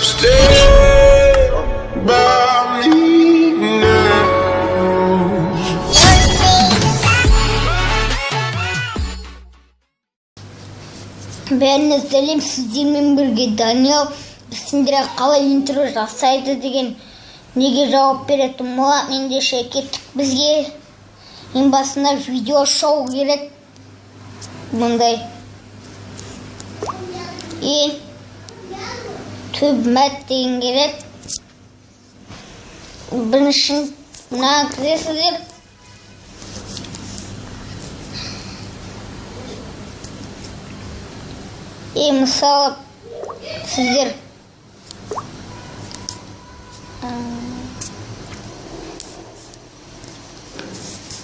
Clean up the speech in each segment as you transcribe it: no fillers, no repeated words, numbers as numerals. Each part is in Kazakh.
Stay by me now. Бәріне сәлем, сіздермен бірге Даниэл сендерге қалай интро жасайды деген неге жауап беретін болат. Ендеше кеттік бізге. Ең басында видео шоу керек. Мұндай төп мәт деген керек. Бірінші мына кіресіздер. Мысалы сіздер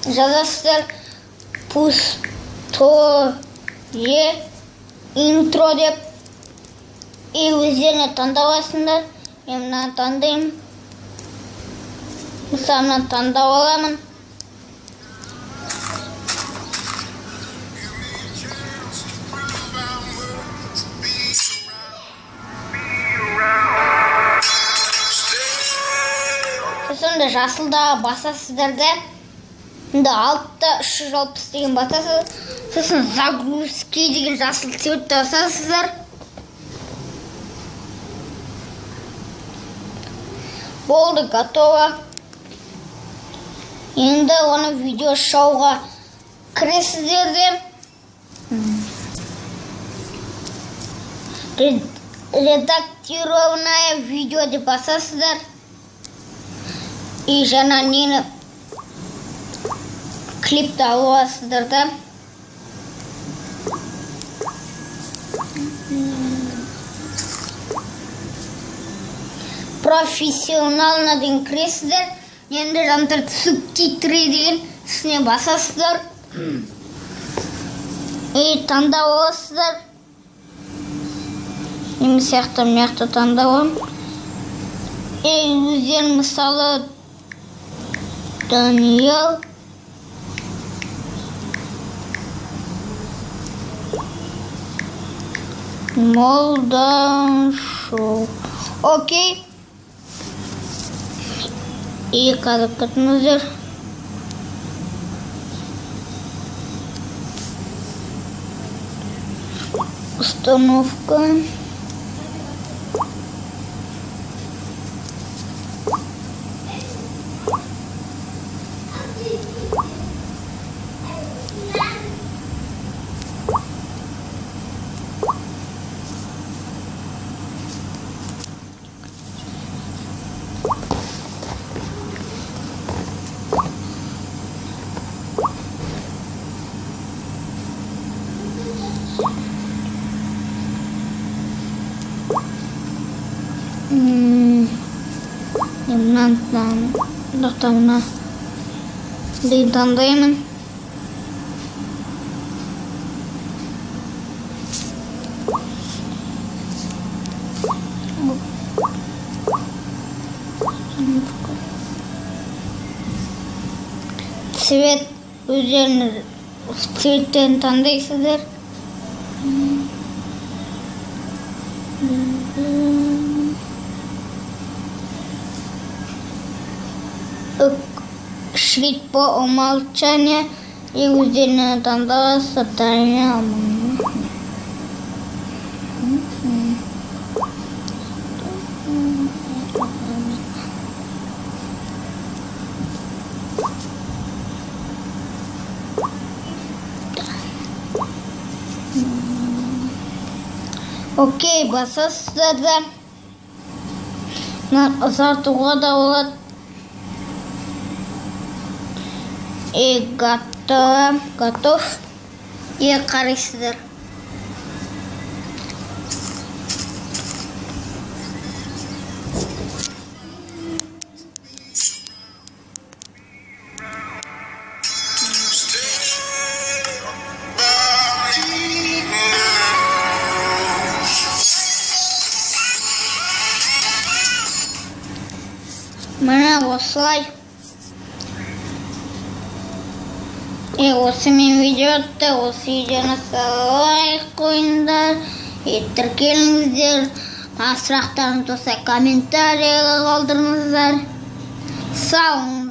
жазасыздар пустое интро деп өздеріне таңдап аласыңдар. Мен мынаны таңдаймын. Мысалы мынаны таңдап аламын. Сонда жасылда басасыздар да, алтта 360 деген басасыз. Сосын загрузки деген жасыл цветті басасыздар. Болды, готово. Енді оны видео шоуға кіресіздер де. Редактированное видео деп басасыздар. И жаңа нені клипті аласыздар да. Профессионально деген кіресіздер. Енді жантыр субтитры деген үстіне басасыздар. И таңдап аласыздар. Мен сияқты мияқты таңдап аламын. Өздерін мысалы Даниэл Молдашов. Окей. И қазір күтіңіздер. Установка. Мына дейін таңдаймын. Цвет өздерінің цветтерін таңдайсыздар. Шрифт по умолчанию и өздеріне таңдаласы Даниэл. Окей, басасыздар да. Ұзартуға да болады. Готов. И қарайсыздар. Мына осылай Осымен видео бітті. Осы видеоны лайк қойыңдар, тіркеліңіздер. Сұрақтарыңыз болса комментарийға қалдырыңыздар. Сау